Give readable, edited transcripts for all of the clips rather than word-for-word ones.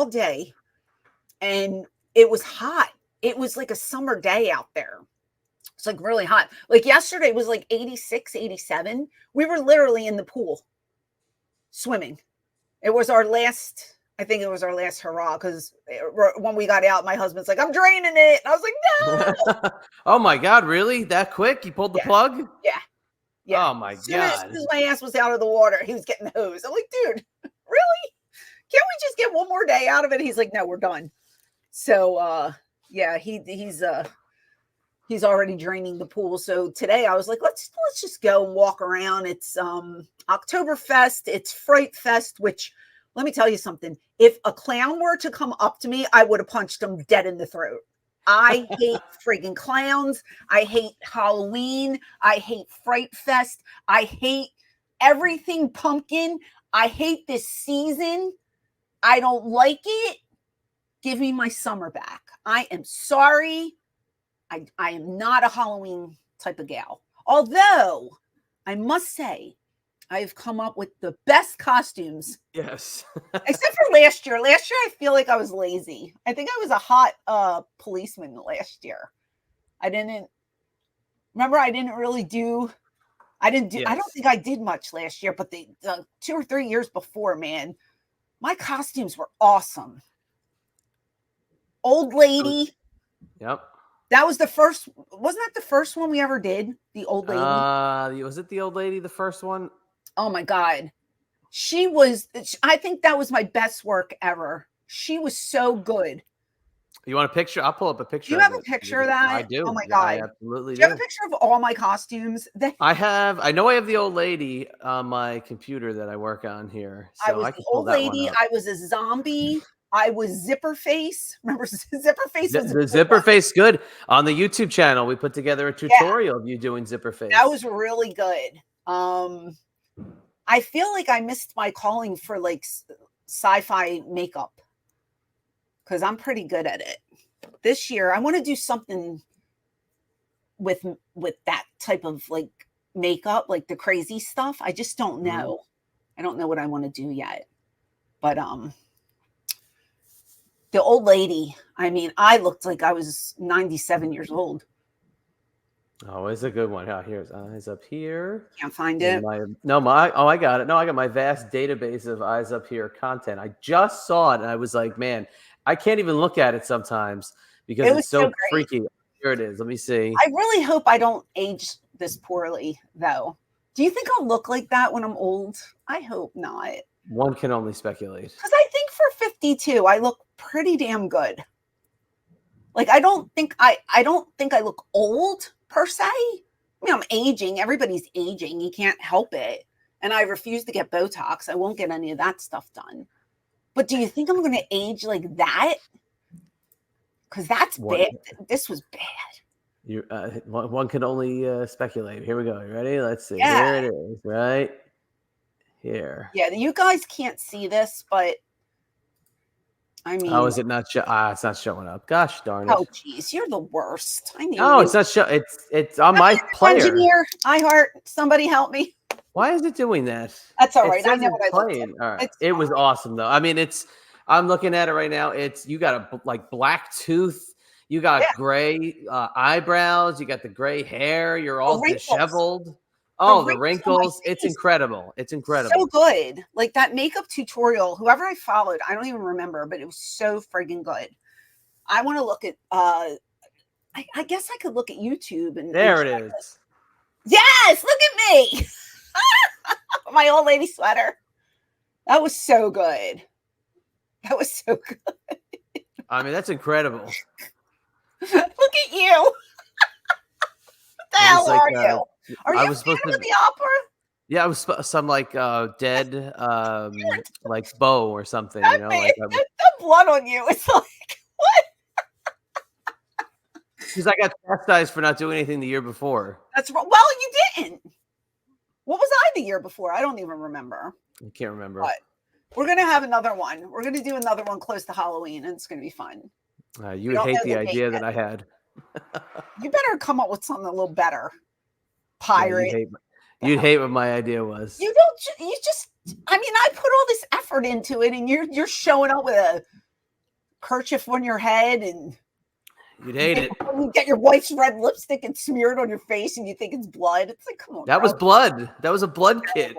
all day and it was hot. It was like a summer day out there. It's like really hot. Like yesterday was like 86, 87. We were literally in the pool swimming. It was our last, I think it was our last hurrah because when we got out, my husband's like, I'm draining it. And I was like, no. Oh my God, really? That quick? You pulled the plug? Yeah. Yeah. Oh my God. As soon as my ass was out of the water, he was getting the hose. I'm like, dude, really? Can't we just get one more day out of it? He's like, no, we're done. So yeah, he's already draining the pool. So today I was like, let's just go and walk around. It's Oktoberfest, it's Fright Fest, which let me tell you something. If a clown were to come up to me, I would have punched him dead in the throat. I hate freaking clowns. I hate Halloween. I hate Fright Fest. I hate everything pumpkin. I hate this season. I don't like it. Give me my summer back. I am sorry. I am not a Halloween type of gal. Although, I must say, I've come up with the best costumes. Yes. Except for last year. Last year, I feel like I was lazy. I think I was a hot policeman last year. I didn't Yes. I don't think I did much last year, but the 2 or 3 years before, man, my costumes were awesome. Old lady. Yep. That was wasn't that the first one we ever did? The old lady? Was it the old lady, the first one? Oh my God. I think that was my best work ever. She was so good. You want a picture? I'll pull up a picture. Do you have a picture of that? I do. Oh my God. I absolutely do. You have a picture of all my costumes? I know I have the old lady on my computer that I work on here. So I was the old lady. I was a zombie. I was Zipper Face. Remember Zipper Face? The Zipper Face, good. On the YouTube channel, we put together a tutorial of you doing Zipper Face. That was really good. I feel like I missed my calling for like sci-fi makeup because I'm pretty good at it. This year, I want to do something with that type of like makeup, like the crazy stuff. I just don't know. I don't know what I want to do yet. But the old lady, I mean, I looked like I was 97 years old. Oh, it's a good one. Here's Eyes Up Here. Can't find it. I got it. No, I got my vast database of Eyes Up Here content. I just saw it and I was like, man, I can't even look at it sometimes because it's so freaky. Here it is. Let me see. I really hope I don't age this poorly, though. Do you think I'll look like that when I'm old? I hope not. One can only speculate. Because I think for 52, I look pretty damn good. Like I don't think I look old per se. I mean, I'm aging. Everybody's aging. You can't help it. And I refuse to get Botox. I won't get any of that stuff done. But do you think I'm going to age like that? Because that's bad. This was bad. One can only speculate. Here we go. You ready? Let's see. Yeah. Here it is. Right here. Yeah, you guys can't see this, but I mean, how is it not? It's not showing up. Gosh darn it! Oh, geez, you're the worst. I know. No, it's not showing. It's on my player. Engineer, iHeart, somebody help me. Why is it doing that? That's all right. I know what I look like. All right. It was awesome though. I mean, I'm looking at it right now. You got a black tooth. You got gray eyebrows. You got the gray hair. You're all disheveled. Oh, the wrinkles. It's incredible. It's incredible. So good. Like that makeup tutorial, whoever I followed, I don't even remember, but it was so friggin' good. I want to look at, I guess I could look at YouTube. There it is. Yes, look at me. My old lady sweater. That was so good. That was so good. I mean, that's incredible. Look at you. What the hell are you? Are you supposed to the opera? Yeah, I was some like dead like bow or something. You know, like the blood on you. It's like what? Because I got chastised for not doing anything the year before. That's well, you didn't. What was I the year before? I don't even remember. I can't remember. But we're gonna have another one. We're gonna do another one close to Halloween, and it's gonna be fun. You would hate the idea that I had. You better come up with something a little better. Pirate. Yeah, you'd hate what my idea was. You don't. You just. I mean, I put all this effort into it, and you're showing up with kerchief on your head and you'd hate it. You get your wife's red lipstick and smear it on your face and you think it's blood. It's like, come on. That was blood. That was a blood kit.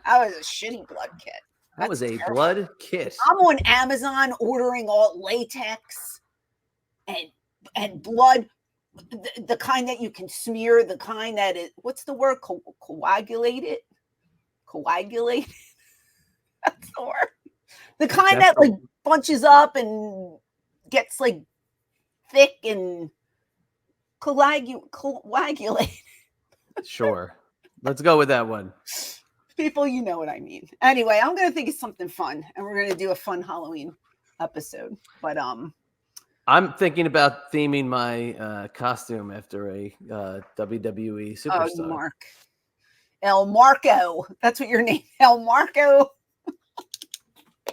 That was a shitty blood kit. That was a blood kit. I'm on Amazon ordering all latex and blood, the kind that you can smear, the kind that is, what's the word? Coagulated? Coagulated? That's the word. The kind that like bunches up and gets like thick and coagulated. Sure. Let's go with that one. People, you know what I mean. Anyway, I'm going to think of something fun, and we're going to do a fun Halloween episode. But I'm thinking about theming my costume after a WWE superstar. Oh, Mark. El Marco. That's what your name, El Marco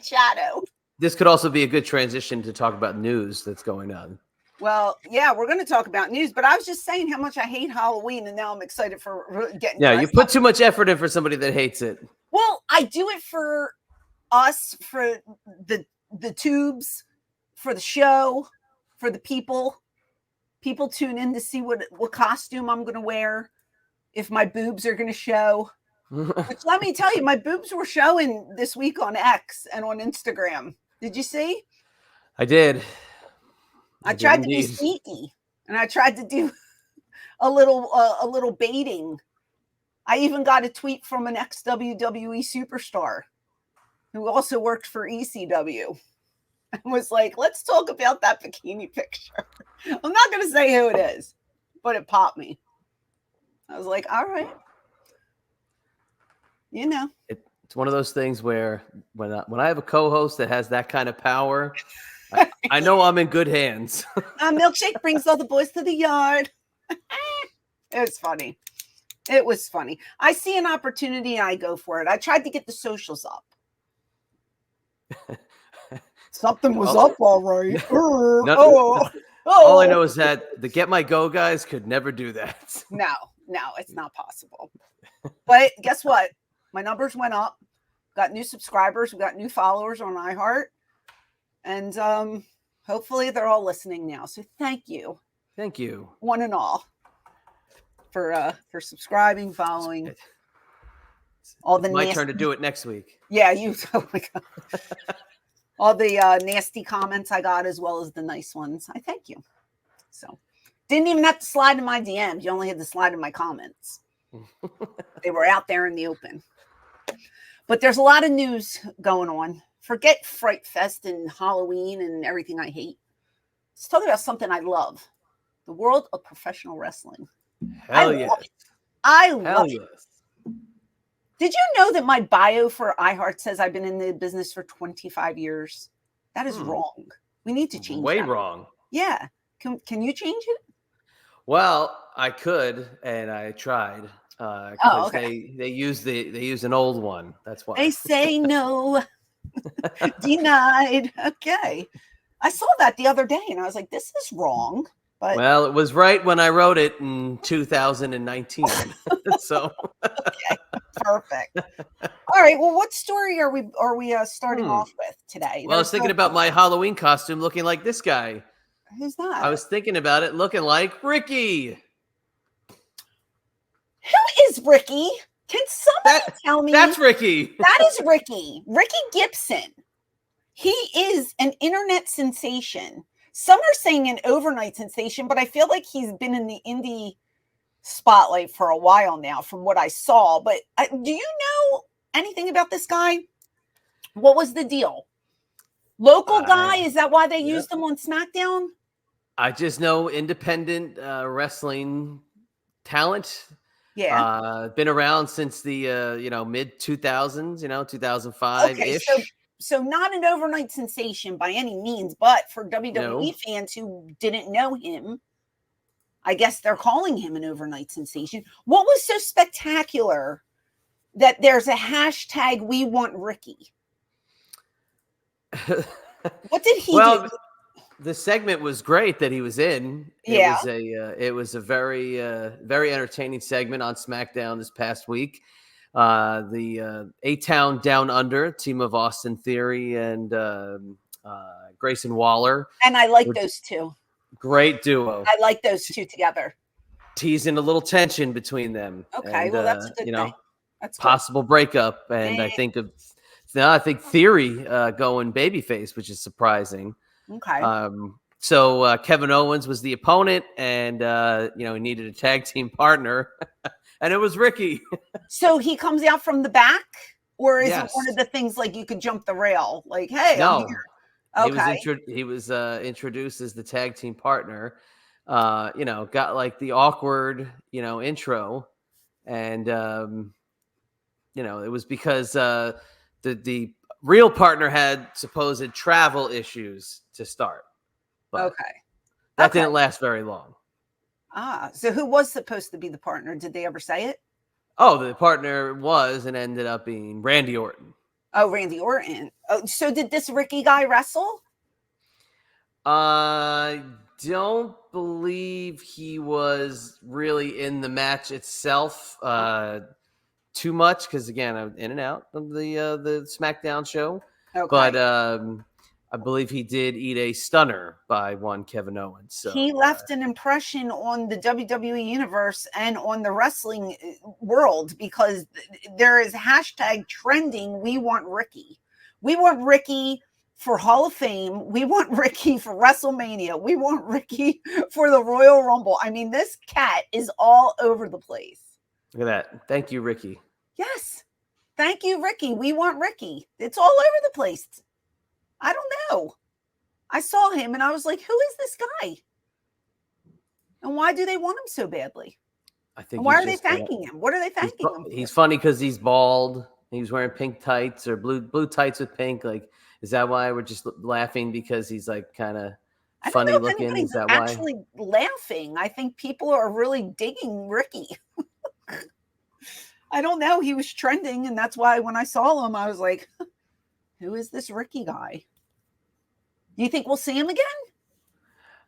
Shadow. This could also be a good transition to talk about news that's going on. Well, yeah, we're going to talk about news, but I was just saying how much I hate Halloween, and now I'm excited for getting. Yeah, you put too much effort in for somebody that hates it. Well, I do it for us, for the tubes, for the show, for the people. People tune in to see what costume I'm going to wear, if my boobs are going to show. Which, let me tell you, my boobs were showing this week on X and on Instagram. Did you see? I did. I tried to be sneaky, and I tried to do a little baiting. I even got a tweet from an ex-WWE superstar who also worked for ECW and was like, let's talk about that bikini picture. I'm not going to say who it is, but it popped me. I was like, all right. You know. It's one of those things where when I have a co-host that has that kind of power, I know I'm in good hands. Milkshake brings all the boys to the yard. It was funny. It was funny. I see an opportunity and I go for it. I tried to get the socials up. Something was up all right. All I know is that the Get My Go guys could never do that. No, it's not possible. But guess what? My numbers went up. Got new subscribers. We got new followers on iHeart. And hopefully they're all listening now. So thank you. Thank you. One and all. For subscribing, following. All the my turn to do it next week. Yeah, you. Oh my God. All the nasty comments I got as well as the nice ones. I thank you. So didn't even have to slide in my DMs. You only had to slide in my comments. They were out there in the open. But there's a lot of news going on. Forget Fright Fest and Halloween and everything I hate. Let's talk about something I love. The world of professional wrestling. Hell yes. I love it. Did you know that my bio for iHeart says I've been in the business for 25 years? That is wrong. We need to change Way that. Wrong. Yeah. Can you change it? Well, I could, and I tried. Okay. They use an old one. That's why they say no. Denied. Okay. I saw that the other day and I was like, this is wrong. But well, it was right when I wrote it in 2019. So okay. Perfect. All right. Well, what story are we starting off with today? Well, I was thinking about my Halloween costume looking like this guy. Who's that? I was thinking about it looking like Ricky. Who is Ricky? Can somebody tell me? That's Ricky. That is Ricky. Ricky Gibson. He is an internet sensation. Some are saying an overnight sensation, but I feel like he's been in the indie spotlight for a while now from what I saw. But do you know anything about this guy? What was the deal? Local guy? Is that why they used him on SmackDown? I just know independent wrestling talent. Yeah. Been around since the mid 2000s, 2005 ish. Okay, so not an overnight sensation by any means, but for WWE fans who didn't know him, I guess they're calling him an overnight sensation. What was so spectacular that there's a hashtag we want Ricky? What did he do? The segment was great that he was in. Yeah. It was a very very entertaining segment on SmackDown this past week. The A-Town Down Under team of Austin Theory and Grayson Waller. And I like those two. Great duo. I like those two together. Teasing a little tension between them. Okay, and, well, that's a good thing. That's possible breakup. And I think Theory going babyface, which is surprising. Okay. So Kevin Owens was the opponent, and he needed a tag team partner, and it was Ricky. So he comes out from the back, or is Yes. it one of the things like you could jump the rail? Like, hey, No, I'm here. Okay. he was introduced as the tag team partner. Got like the awkward intro, and it was because the real partner had supposed travel issues to start. But okay. That didn't last very long. So who was supposed to be the partner? Did they ever say it? Oh, the partner was and ended up being Randy Orton. Oh, Randy Orton. Oh, so did this Ricky guy wrestle? I don't believe he was really in the match itself too much because, again, I'm in and out of the SmackDown show. Okay. But I believe he did eat a stunner by one Kevin Owens. So he left an impression on the WWE universe and on the wrestling world because there is hashtag trending. We want Ricky. We want Ricky for Hall of Fame. We want Ricky for WrestleMania. We want Ricky for the Royal Rumble. I mean, this cat is all over the place. Look at that. Thank you, Ricky. Yes. Thank you, Ricky. We want Ricky. It's all over the place. I don't know. I saw him and I was like, who is this guy? And why do they want him so badly? I think. And why are they thanking him? What are they thanking him for? He's funny because he's bald. He was wearing pink tights or blue tights with pink. Like, is that why we're just laughing because he's like kind of funny looking? Is that actually laughing? I think people are really digging Ricky. I don't know. He was trending, and that's why when I saw him, I was like, who is this Ricky guy? Do you think we'll see him again?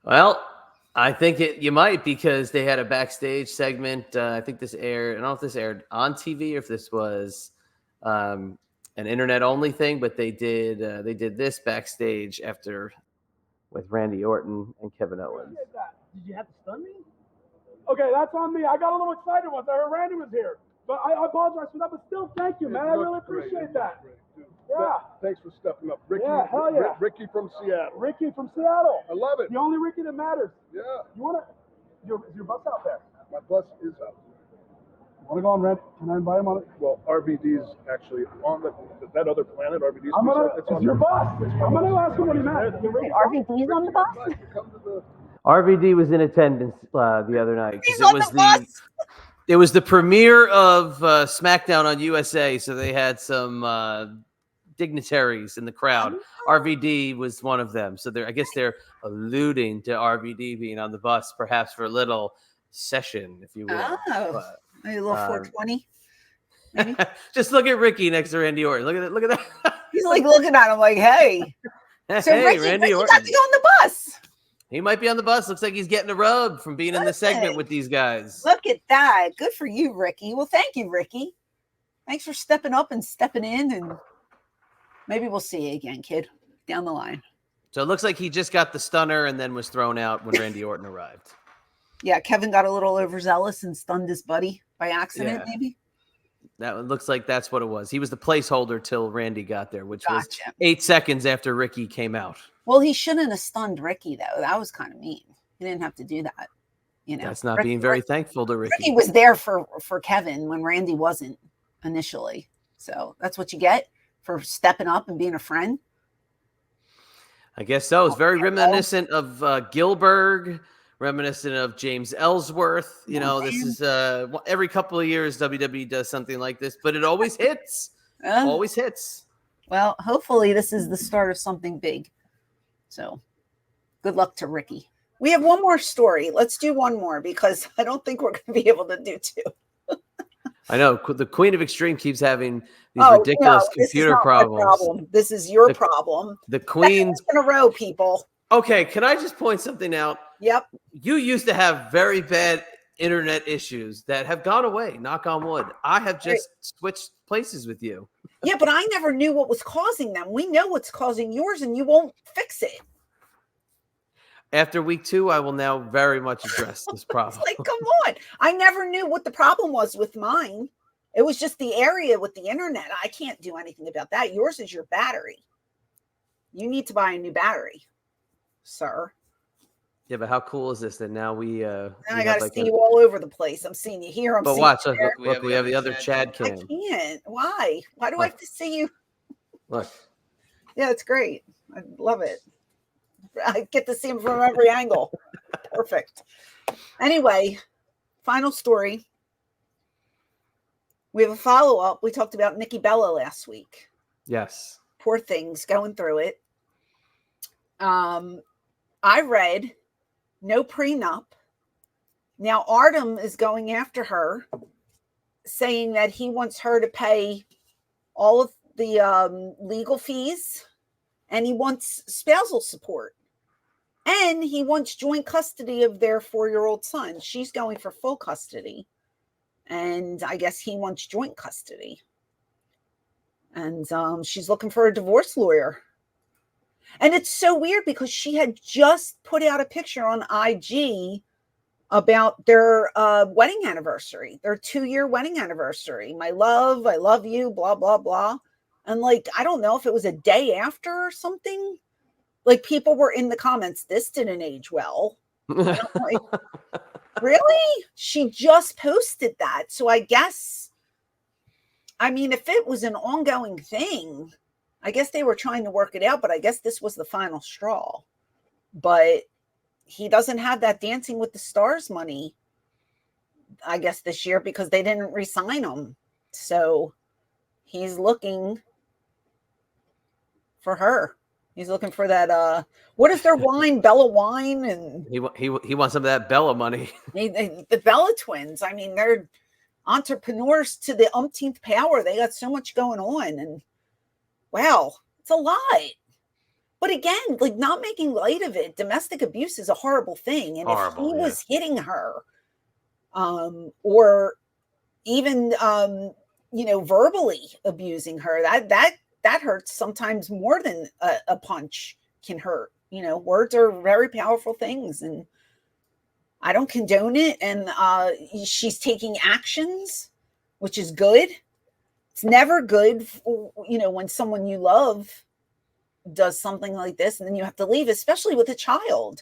Well, I think you might because they had a backstage segment. I think this aired. I don't know if this aired on TV or if this was an internet only thing, but they did this backstage after with Randy Orton and Kevin Owens. Did you have to stun me? Okay, that's on me. I got a little excited once I heard Randy was here. But I apologize for that, but still, thank you, man. I really appreciate that. Yeah. Thanks for stepping up. Ricky, yeah, hell yeah. Ricky from Seattle. Ricky from Seattle. I love it. The only Ricky that matters. Yeah. You want to, is your bus out there? My bus is out. You want to go on Red? Can I invite him on it? Well, RVD's actually on that other planet. RVD's it's your bus. I'm going to ask him what he meant. RVD's on the bus? RVD was in attendance the other night. He's on the bus. It was the premiere of SmackDown on USA, so they had some dignitaries in the crowd. RVD was one of them. So I guess they're alluding to RVD being on the bus, perhaps for a little session, if you will. Oh, maybe a little 420. Maybe. Just look at Ricky next to Randy Orton. Look at that. He's like looking at him like, hey. So hey, Ricky got to go on the bus. He might be on the bus. Looks like he's getting a rub from being in the segment with these guys. Look at that. Good for you, Ricky. Well, thank you, Ricky. Thanks for stepping up and stepping in. And maybe we'll see you again, kid, down the line. So it looks like he just got the stunner and then was thrown out when Randy Orton arrived. Yeah, Kevin got a little overzealous and stunned his buddy by accident, maybe. That looks like that's what it was. He was the placeholder till Randy got there, which was 8 seconds after Ricky came out. Well, he shouldn't have stunned Ricky, though. That was kind of mean. He didn't have to do that. That's not being very thankful to Ricky. Ricky was there for Kevin when Randy wasn't initially. So that's what you get for stepping up and being a friend. I guess so. It's very reminiscent of Gilbert, reminiscent of James Ellsworth. This is every couple of years WWE does something like this, but it always hits. Always hits. Well, hopefully this is the start of something big. So good luck to Ricky. We have one more story. Let's do one more because I don't think we're going to be able to do two. I know the Queen of Extreme keeps having these ridiculous computer problems. This is your problem. The Queen's in a row, people. Okay, can I just point something out? Yep. You used to have very bad internet issues that have gone away. Knock on wood. I have just switched places with you. Yeah, but I never knew what was causing them. We know what's causing yours, and you won't fix it. After week 2, I will now very much address this problem. It's like, come on. I never knew what the problem was with mine. It was just the area with the internet. I can't do anything about that. Yours is your battery. You need to buy a new battery, sir. Yeah, but how cool is this that now we I got to see you all over the place. I'm seeing you here. But watch, look, we have the other Chad cam. I can't. Why? Why do I have to see you? Look. Yeah, it's great. I love it. I get to see him from every angle. Perfect. Anyway, final story. We have a follow-up. We talked about Nikki Bella last week. Yes. Poor things, going through it. I read no prenup. Now Artem is going after her, saying that he wants her to pay all of the legal fees, and he wants spousal support, and he wants joint custody of their 4-year-old son. She's going for full custody, and I guess he wants joint custody. And she's looking for a divorce lawyer. And it's so weird because she had just put out a picture on IG about their wedding anniversary, their 2-year wedding anniversary. My love, I love you, blah, blah, blah. And like, I don't know if it was a day after or something. Like, people were in the comments, this didn't age well. Like, really? She just posted that. So I guess, I mean, if it was an ongoing thing, I guess they were trying to work it out, but I guess this was the final straw. But he doesn't have that Dancing with the Stars money, I guess, this year because they didn't re-sign him. So he's looking for her. He's looking for that. What is their wine? Bella wine, and he wants some of that Bella money. The Bella twins. I mean, they're entrepreneurs to the umpteenth power. They got so much going on, and wow, it's a lot. But again, like, not making light of it. Domestic abuse is a horrible thing, and if he was hitting her, or even verbally abusing her, that hurts sometimes more than a punch can hurt. Words are very powerful things, and I don't condone it. And she's taking actions, which is good. It's never good, when someone you love does something like this and then you have to leave, especially with a child.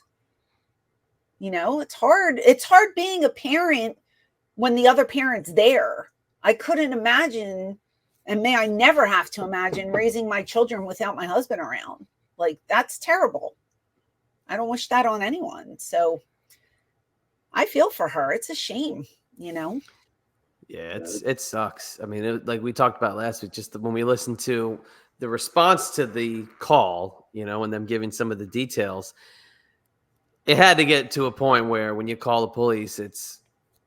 It's hard. It's hard being a parent when the other parent's there. I couldn't imagine, and may I never have to imagine, raising my children without my husband around. Like, that's terrible. I don't wish that on anyone. So I feel for her. It's a shame, Yeah, it sucks. I mean, like we talked about last week, just when we listened to the response to the call, and them giving some of the details, it had to get to a point where when you call the police, it's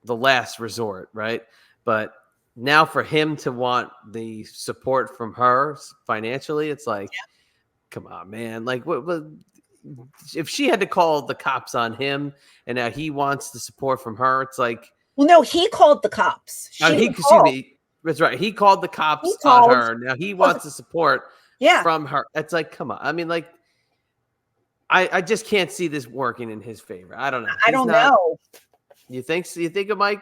the last resort, right? But now for him to want the support from her financially, it's like, come on, man. Like, what if she had to call the cops on him and now he wants the support from her? It's like, well, no, he called the cops. Excuse me. That's right. He called the cops on her. Now he wants the support from her. It's like, come on. I mean, like, I just can't see this working in his favor. I don't know. I don't know. You think it might?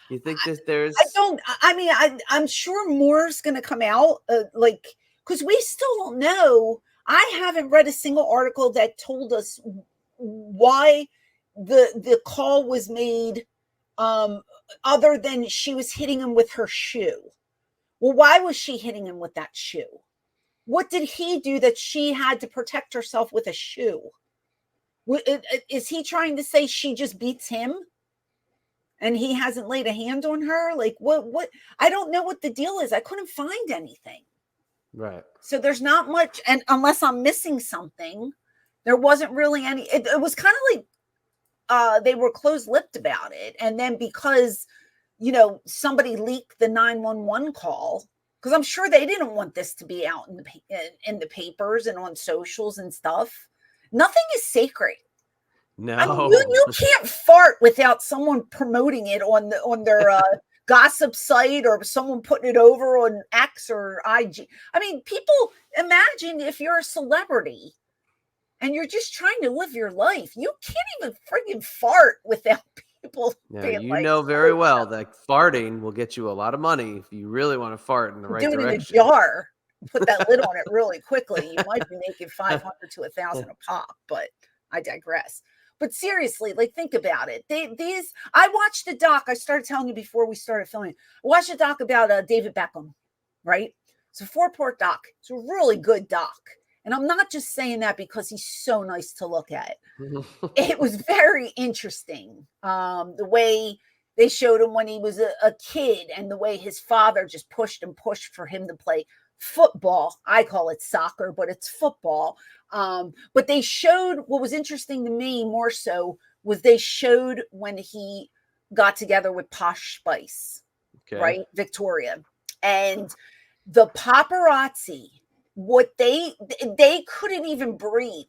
You think there's? I don't. I mean, I'm sure more's going to come out. Because we still don't know. I haven't read a single article that told us why the call was made. Other than she was hitting him with her shoe. Well, why was she hitting him with that shoe? What did he do that she had to protect herself with a shoe? Is he trying to say she just beats him and he hasn't laid a hand on her? Like, what? I don't know what the deal is. I couldn't find anything. Right. So there's not much. And unless I'm missing something, there wasn't really any. It was kind of like, they were close-lipped about it. And then because, somebody leaked the 911 call, because I'm sure they didn't want this to be out in the papers and on socials and stuff. Nothing is sacred. No. I mean, you can't fart without someone promoting it on their gossip site or someone putting it over on X or IG. I mean, people, imagine if you're a celebrity and you're just trying to live your life. You can't even friggin' fart without people Yeah, being like, very well that farting will get you a lot of money if you really want to fart in the right do it direction. in a jar, put that lid on it really quickly. You might be making 500 to 1,000 a pop, but I digress. But seriously, like, think about it. I watched a doc. I started telling you before we started filming. I watched a doc about David Beckham, right? It's a 4-part doc. It's a really good doc. And I'm not just saying that because he's so nice to look at. It was very interesting. The way they showed him when he was a kid and the way his father just pushed and pushed for him to play football. I call it soccer, but it's football. But they showed, what was interesting to me more so was they showed when he got together with Posh Spice, right? Victoria. And the paparazzi, what they couldn't even breathe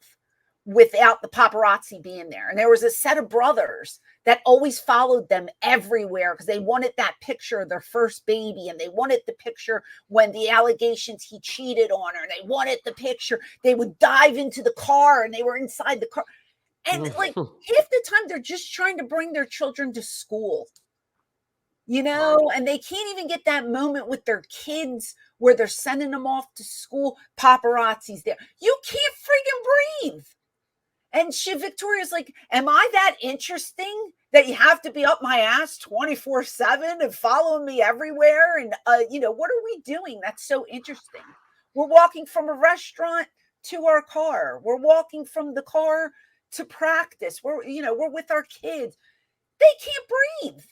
without the paparazzi being there. And there was a set of brothers that always followed them everywhere because they wanted that picture of their first baby, and they wanted the picture when the allegations he cheated on her, and they wanted the picture. They would dive into the car and they were inside the car. And like half the time they're just trying to bring their children to school, and they can't even get that moment with their kids where they're sending them off to school. Paparazzi's there. You can't freaking breathe. And Victoria's like, am I that interesting that you have to be up my ass 24/7 and following me everywhere? And, what are we doing? That's so interesting. We're walking from a restaurant to our car. We're walking from the car to practice. We're with our kids. They can't breathe.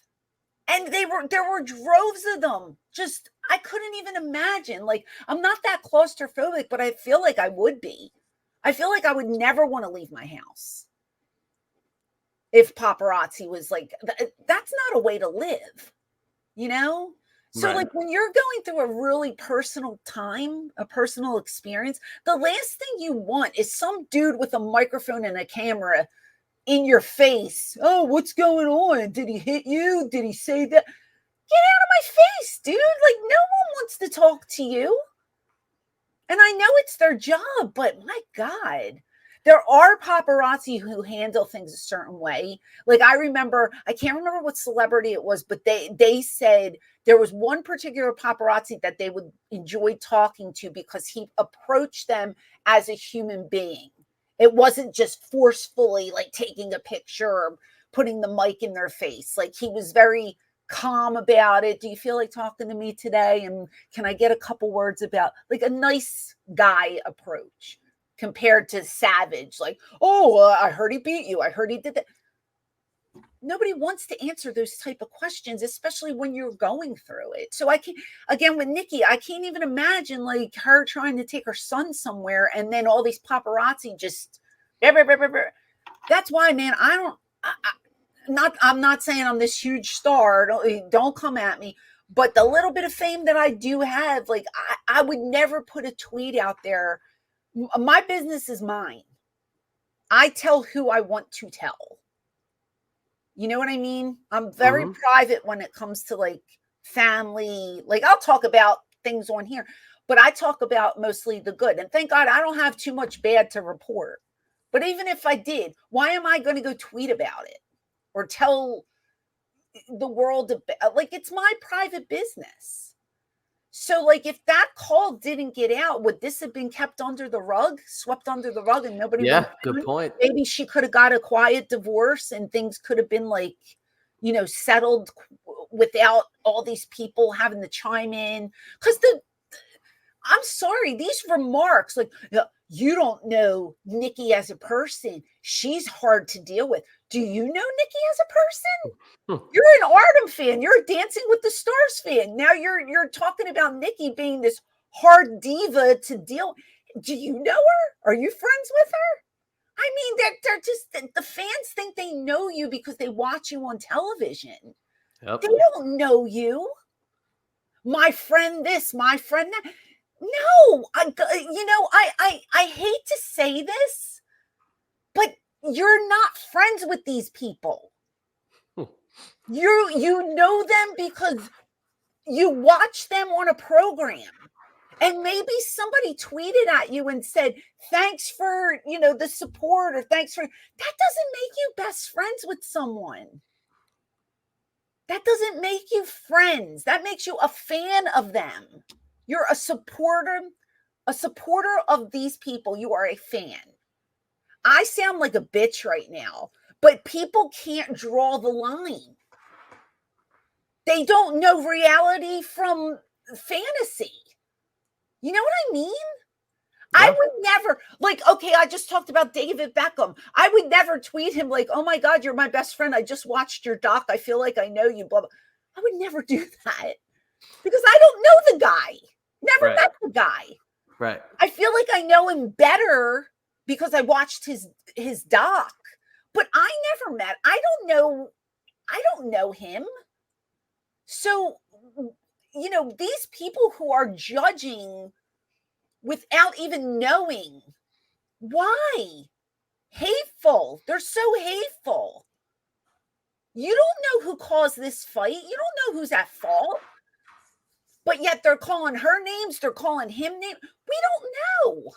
And there were droves of them. Just, I couldn't even imagine. Like, I'm not that claustrophobic, but I feel like I would be. I feel like I would never want to leave my house if paparazzi was like, that's not a way to live, So Right. like when you're going through a really personal time, a personal experience, the last thing you want is some dude with a microphone and a camera in your face. Oh, what's going on? Did he hit you? Did he say that? Get out of my face, dude. Like, no one wants to talk to you. And I know it's their job, but my God, there are paparazzi who handle things a certain way. Like, I can't remember what celebrity it was, but they said there was one particular paparazzi that they would enjoy talking to because he approached them as a human being. It wasn't just forcefully like taking a picture or putting the mic in their face. Like, he was very calm about it. Do you feel like talking to me today? And can I get a couple words about, like, a nice guy approach compared to savage, like, I heard he beat you. I heard he did that. Nobody wants to answer those type of questions, especially when you're going through it. So I can't, again, with Nikki, I can't even imagine like her trying to take her son somewhere and then all these paparazzi just, that's why, man, I'm not saying I'm this huge star. Don't come at me. But the little bit of fame that I do have, like, I would never put a tweet out there. My business is mine. I tell who I want to tell. You know what I mean? I'm very private when it comes to like family. Like, I'll talk about things on here, but I talk about mostly the good. And thank God I don't have too much bad to report. But even if I did, why am I going to go tweet about it or tell the world about, like, it's my private business? So like, if that call didn't get out, would this have been kept under the rug, swept under the rug, and nobody? Yeah, good point. Maybe she could have got a quiet divorce and things could have been like, settled without all these people having to chime in. Because I'm sorry, these remarks, like, you don't know Nikki as a person. She's hard to deal with. Do you know Nikki as a person? You're an Artem fan. You're a Dancing with the Stars fan. Now you're talking about Nikki being this hard diva to deal. Do you know her? Are you friends with her? I mean, they're just, the fans think they know you because they watch you on television. Yep. They don't know you. My friend this, my friend that. No, I hate to say this, but you're not friends with these people. You know them because you watch them on a program. And maybe somebody tweeted at you and said, thanks for, the support, or thanks for, that doesn't make you best friends with someone. That doesn't make you friends. That makes you a fan of them. You're a supporter of these people. You are a fan. I sound like a bitch right now, but people can't draw the line. They don't know reality from fantasy. You know what I mean? Yeah. I would never, okay, I just talked about David Beckham. I would never tweet him like, oh my God, you're my best friend. I just watched your doc. I feel like I know you, blah, blah. I would never do that because I don't know the guy. Never met the guy. Right. I feel like I know him better because I watched his doc, but I never met. I don't know him. So, these people who are judging without even knowing, why? Hateful. They're so hateful. You don't know who caused this fight. You don't know who's at fault. But yet they're calling her names. They're calling him names. We don't know.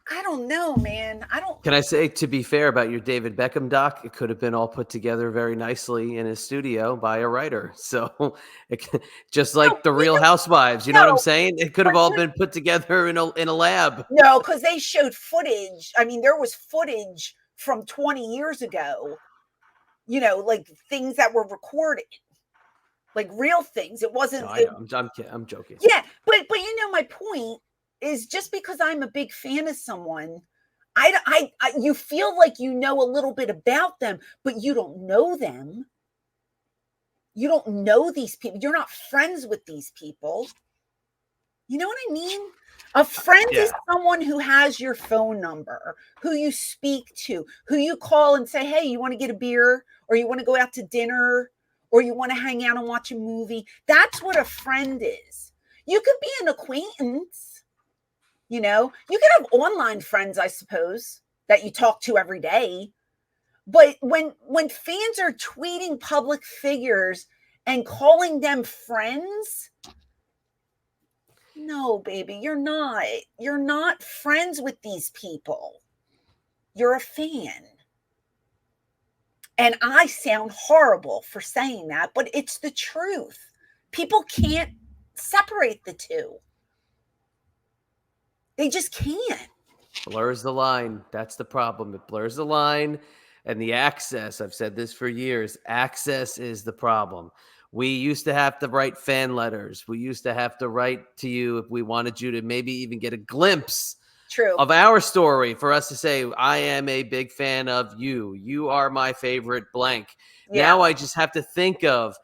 I don't know, man. Can I say, to be fair about your David Beckham doc, it could have been all put together very nicely in his studio by a writer. So just like the Real Housewives, you know what I'm saying? It could have all been put together in a lab. No, because they showed footage. I mean, there was footage from 20 years ago, like things that were recorded, like real things. It wasn't. No, I'm joking. Yeah, but my point is, just because I'm a big fan of someone, I you feel like you know a little bit about them, but you don't know them. You don't know these people. You're not friends with these people. You know what I mean? A friend is someone who has your phone number, who you speak to, who you call and say, hey, you want to get a beer, or you want to go out to dinner, or you want to hang out and watch a movie. That's what a friend is. You could be an acquaintance. You can have online friends, I suppose, that you talk to every day. But when fans are tweeting public figures and calling them friends, no, baby, you're not. You're not friends with these people. You're a fan. And I sound horrible for saying that, but it's the truth. People can't separate the two. They just can't. Blurs the line. That's the problem. It blurs the line. And the access, I've said this for years, access is the problem. We used to have to write fan letters. We used to have to write to you if we wanted you to maybe even get a glimpse of our story, for us to say, I am a big fan of you. You are my favorite blank. Yeah. Now I just have to think of,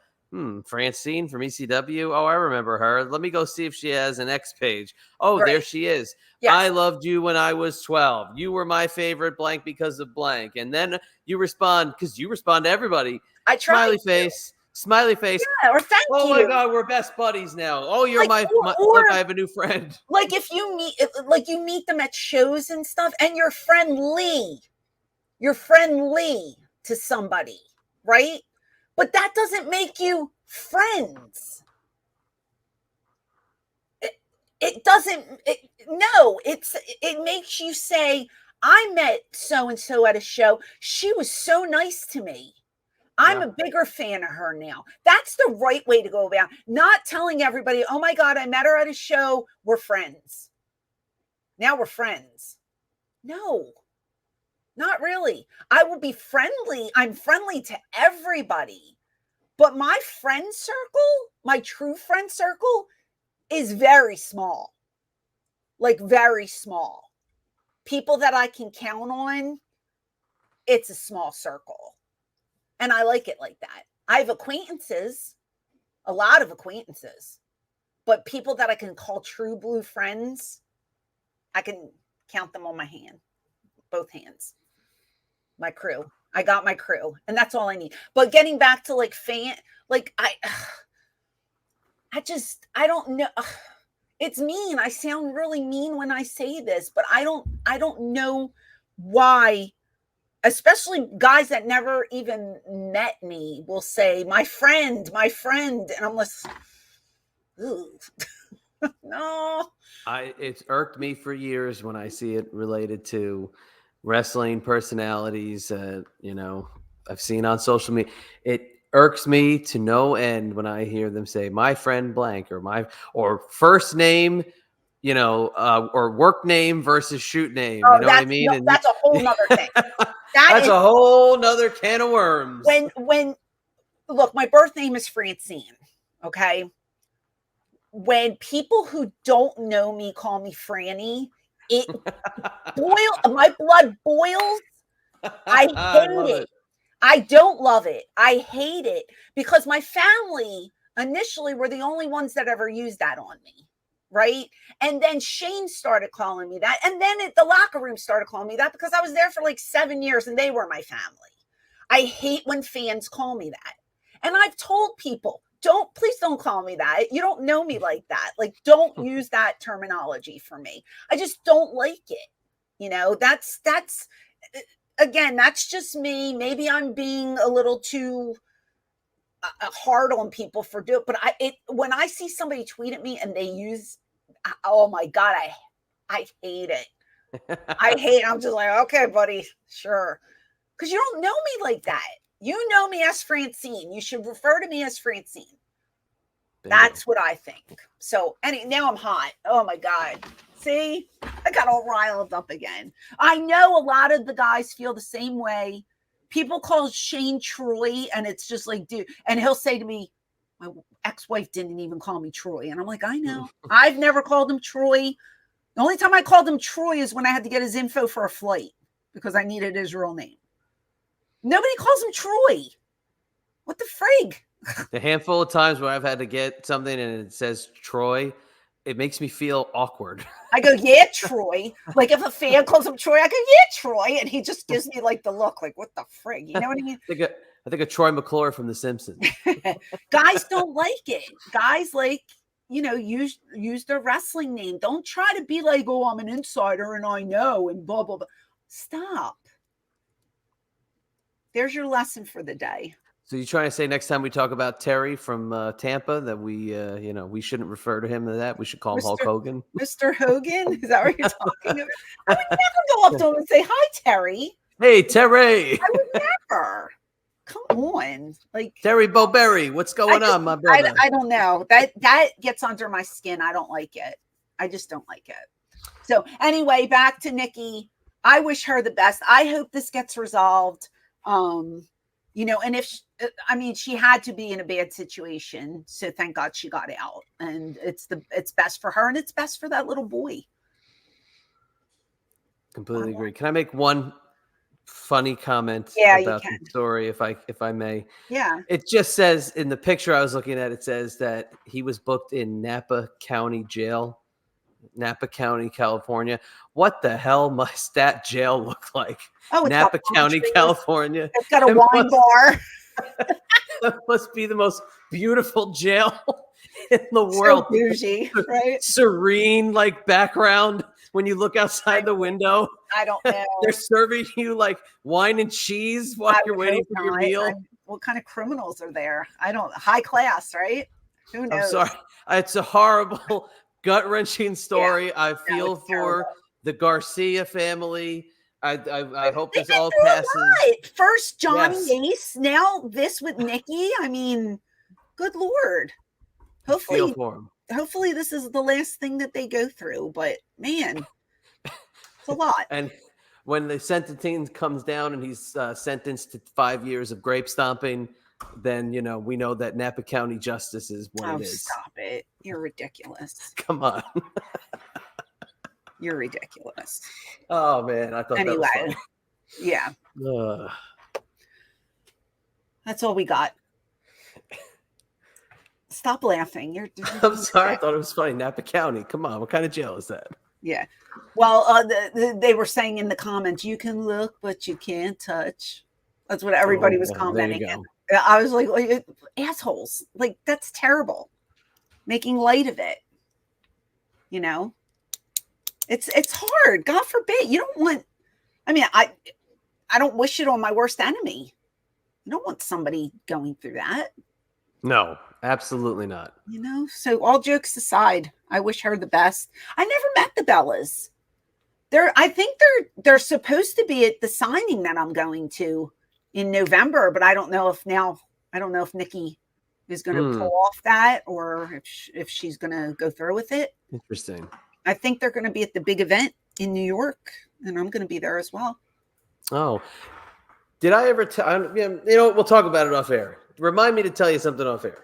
Francine from ECW. Oh, I remember her. Let me go see if she has an X page. Oh, there she is. Yes. I loved you when I was 12. You were my favorite blank because of blank. And then you respond, because you respond to everybody. I try. Smiley face. Yeah, or thank you. Oh my God, we're best buddies now. Oh, you're look, I have a new friend. Like if you meet them at shows and stuff, and you're friendly to somebody, right? But that doesn't make you friends. It doesn't. It makes you say, I met so-and-so at a show. She was so nice to me. I'm a bigger fan of her now. That's the right way to go about it. Not telling everybody, oh my God, I met her at a show. We're friends. Now we're friends. No, not really. I will be friendly. I'm friendly to everybody. But my friend circle, my true friend circle, is very small. Like very small. People that I can count on, it's a small circle. And I like it like that. I have acquaintances, a lot of acquaintances, but people that I can call true blue friends, I can count them on my hand, both hands. My crew. I got my crew, and that's all I need. But getting back to I don't know. It's mean. I sound really mean when I say this, but I don't know why especially guys that never even met me will say, my friend. And I'm like, ooh, no. It's irked me for years when I see it related to wrestling personalities. I've seen on social media. It irks me to no end when I hear them say my friend blank or first name, or work name versus shoot name. Oh, You know what I mean? no, And that's a whole nother thing. that's a whole nother can of worms. When look, my birth name is Francine. Okay. When people who don't know me call me Franny, my blood boils. I hate it. I don't love it. I hate it because my family initially were the only ones that ever used that on me. Right. And then Shane started calling me that. And then the locker room started calling me that because I was there for like 7 years and they were my family. I hate when fans call me that. And I've told people, please don't call me that. You don't know me like that. Like, don't use that terminology for me. I just don't like it. That's again, that's just me. Maybe I'm being a little too hard on people for doing it. But when I see somebody tweet at me and they use, oh my God, I hate it. I hate it. I'm just like, okay, buddy, sure. Because you don't know me like that. You know me as Francine. You should refer to me as Francine. Bingo. That's what I think. So now I'm hot. Oh my God. See, I got all riled up again. I know a lot of the guys feel the same way. People call Shane Troy and it's just like, dude, and he'll say to me, my ex-wife didn't even call me Troy. And I'm like, I know. I've never called him Troy. The only time I called him Troy is when I had to get his info for a flight because I needed his real name. Nobody calls him Troy. What the frig? The handful of times where I've had to get something and it says Troy, it makes me feel awkward. I go, yeah, Troy. Like if a fan calls him Troy, I go, yeah, Troy. And he just gives me like the look, like, what the frig? You know what I mean? I think of Troy McClure from The Simpsons. Guys don't like it. Guys like, use their wrestling name. Don't try to be like, oh, I'm an insider and I know and blah, blah, blah. Stop. There's your lesson for the day. So you trying to say next time we talk about Terry from Tampa that we shouldn't refer to him as that? We should call him Hulk Hogan? Mr. Hogan? Is that what you're talking about? I would never go up to him and say, hi, Terry. Hey, Terry. I would never. Come on. Like Terry Bowberry, what's going on, my brother? I don't know. That gets under my skin. I don't like it. I just don't like it. So anyway, back to Nikki. I wish her the best. I hope this gets resolved. And if she had to be in a bad situation, so thank God she got out, and it's best for her and it's best for that little boy. Completely agree. Can I make one funny comment about the story, if I may? Yeah. It just says in the picture I was looking at, it says that he was booked in Napa County Jail, Napa County, California. What the hell must that jail look like? Oh, Napa County, California. It's got a wine bar. That must be the most beautiful jail in the world. So bougie, right? Serene, like background when you look outside the window. I don't know. They're serving you like wine and cheese while you're waiting for your meal. What kind of criminals are there? High class, right? Who knows? I'm sorry. It's a horrible, gut-wrenching story. Yeah, I feel for terrible. The Garcia family. I hope this all passes. First Johnny Ace, now this with Nikki. I mean, good Lord. Hopefully this is the last thing that they go through. But man, it's a lot. And when the sentencing comes down and he's sentenced to 5 years of grape stomping, then we know that Napa County justice is what it is. Stop it! You're ridiculous. Come on. You're ridiculous. Oh man, I thought that was funny. Yeah. That's all we got. Stop laughing. I'm sorry. I thought it was funny. Napa County. Come on. What kind of jail is that? Yeah. Well, they were saying in the comments, you can look, but you can't touch. That's what everybody was commenting. I was like, assholes. Like, that's terrible. Making light of it. It's hard. God forbid. You don't want, I don't wish it on my worst enemy. I don't want somebody going through that. No, absolutely not. You know, so all jokes aside, I wish her the best. I never met the Bellas. I think they're supposed to be at the signing that I'm going to in November, but I don't know if Nikki is going to pull off that or if she's going to go through with it. Interesting. I think they're going to be at the big event in New York, and I'm going to be there as well. Oh, did I ever tell? You know, we'll talk about it off air. Remind me to tell you something off air.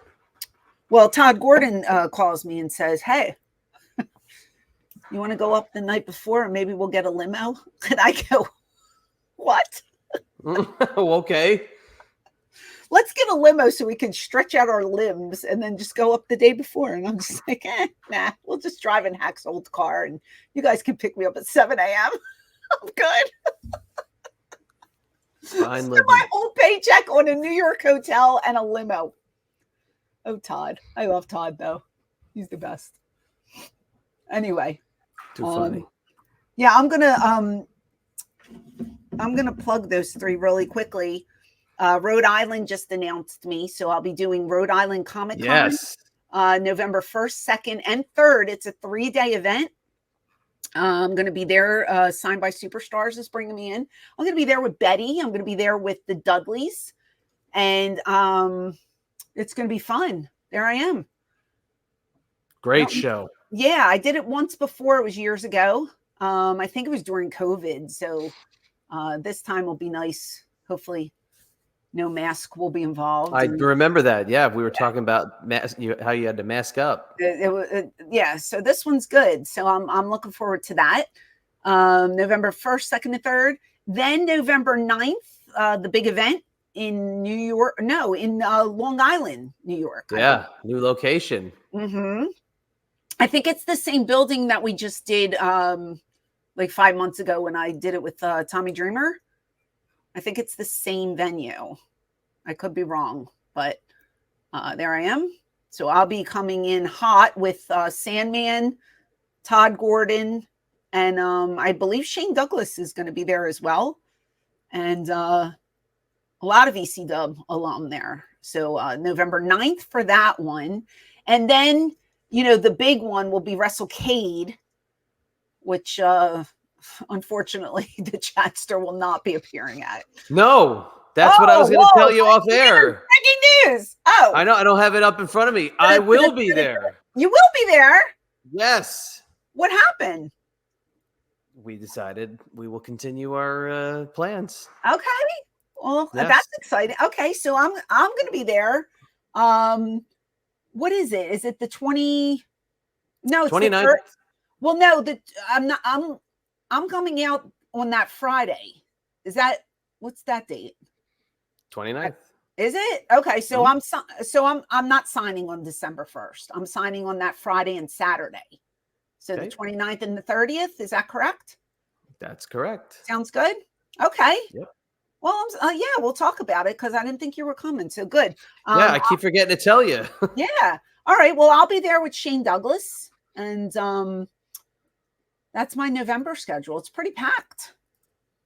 Well, Todd Gordon calls me and says, "Hey, you want to go up the night before and maybe we'll get a limo?" And I go, "What?" Okay. Let's get a limo so we can stretch out our limbs and then just go up the day before. And I'm just like, nah, we'll just drive in Hack's old car and you guys can pick me up at 7 a.m. I'm good. Fine, Spend my whole paycheck on a New York hotel and a limo. Oh, Todd. I love Todd, though. He's the best. Anyway. Too funny. Yeah, I'm gonna plug those three really quickly. Rhode Island just announced me, so I'll be doing Rhode Island Comic Con. Yes. November 1st, 2nd, and 3rd. It's a 3-day event. I'm going to be there. Signed by Superstars is bringing me in. I'm going to be there with Betty. I'm going to be there with the Dudleys. And it's going to be fun. There I am. Great show. Yeah, I did it once before. It was years ago. I think it was during COVID. So this time will be nice. Hopefully no mask will be involved. I remember that. Yeah, we were talking about how you had to mask up. Yeah, so this one's good. So I'm looking forward to that. November 1st, 2nd, and 3rd. Then November 9th, the big event in New York. No, in Long Island, New York. Yeah, new location. Mm-hmm. I think it's the same building that we just did like 5 months ago when I did it with Tommy Dreamer. I think it's the same venue. I could be wrong, but there I am. So I'll be coming in hot with Sandman, Todd Gordon, and I believe Shane Douglas is going to be there as well. And a lot of ECW alum there. So November 9th for that one. And then, you know, the big one will be WrestleCade, which unfortunately the Chatster will not be appearing at. No, that's what I was going to tell you off air. Breaking news. Oh, I know. I don't have it up in front of me. I will be there. You will be there? Yes. What happened? We decided we will continue our plans. Okay. Well, yes. That's exciting. Okay, so I'm going to be there. What is it? Is it the 20? No, it's 29th. Well, no, I'm not. I'm coming out on that Friday. What's that date? 29th. Is it? Okay, so I'm not signing on December 1st. I'm signing on that Friday and Saturday. So the 29th and the 30th, is that correct? That's correct. Sounds good. Okay. Yep. Well, yeah, we'll talk about it because I didn't think you were coming. So good. Yeah, I keep forgetting to tell you. Yeah. All right. Well, I'll be there with Shane Douglas, and that's my November schedule. It's pretty packed.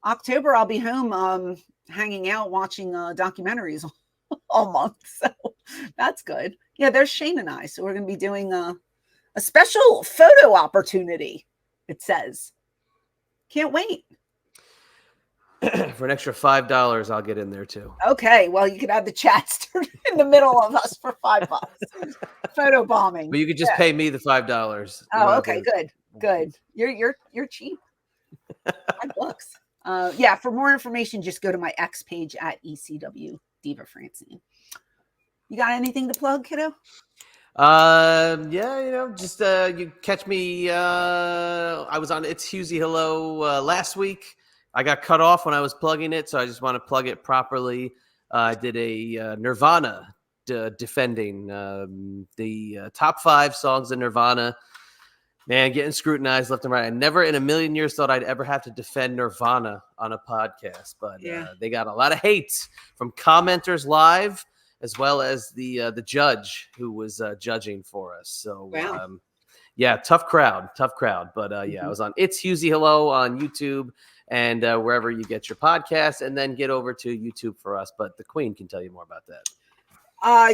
October, I'll be home hanging out, watching documentaries all month. So that's good. Yeah, there's Shane and I. So we're going to be doing a special photo opportunity, it says. Can't wait. For an extra $5, I'll get in there too. Okay, well, you could have the chat in the middle of us for $5. Photo bombing. But you could just pay me the $5. Oh, okay, good. You're cheap. $5. Yeah. For more information, just go to my X page at ECW Diva Francine. You got anything to plug, kiddo? Yeah, you know, just you catch me. I was on It's Husey Hello last week. I got cut off when I was plugging it, so I just want to plug it properly. I did a Nirvana defending the top 5 songs in Nirvana. Man, getting scrutinized left and right. I never in a million years thought I'd ever have to defend Nirvana on a podcast, but they got a lot of hate from commenters live, as well as the judge who was judging for us. So, wow. yeah, tough crowd. But yeah, I was on It's Husey Hello on YouTube and wherever you get your podcasts, and then get over to YouTube for us. But the Queen can tell you more about that.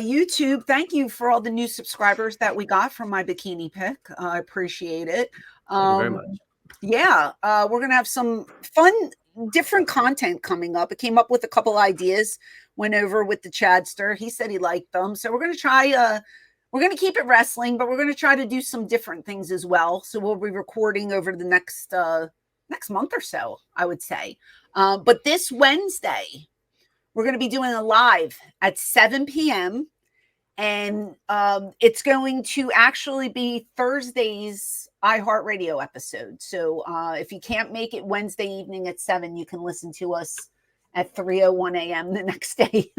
YouTube, thank you for all the new subscribers that we got from my bikini pic. I appreciate it. Thank you very much. Yeah, we're going to have some fun, different content coming up. I came up with a couple ideas, went over with the Chadster. He said he liked them. So we're going to try, we're going to keep it wrestling, but we're going to try to do some different things as well. So we'll be recording over the next month or so, I would say. But this Wednesday, we're going to be doing a live at 7 p.m. And it's going to actually be Thursday's iHeartRadio episode. So if you can't make it Wednesday evening at 7, you can listen to us at 3:01 a.m. the next day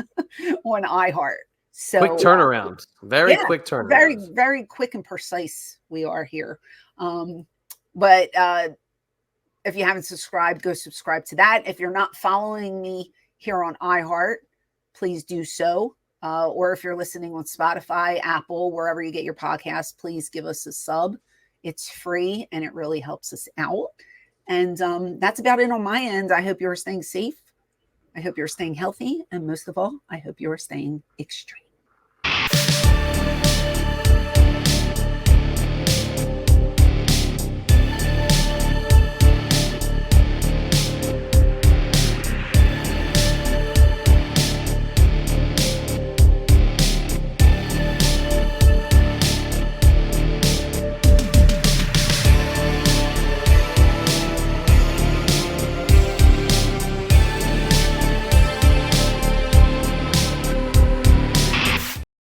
on iHeart. So quick turnaround. Very quick turnaround. Very, very quick and precise we are here. But if you haven't subscribed, go subscribe to that. If you're not following me here on iHeart, please do so. Or if you're listening on Spotify, Apple, wherever you get your podcasts, please give us a sub. It's free and it really helps us out. And that's about it on my end. I hope you're staying safe. I hope you're staying healthy. And most of all, I hope you're staying extreme.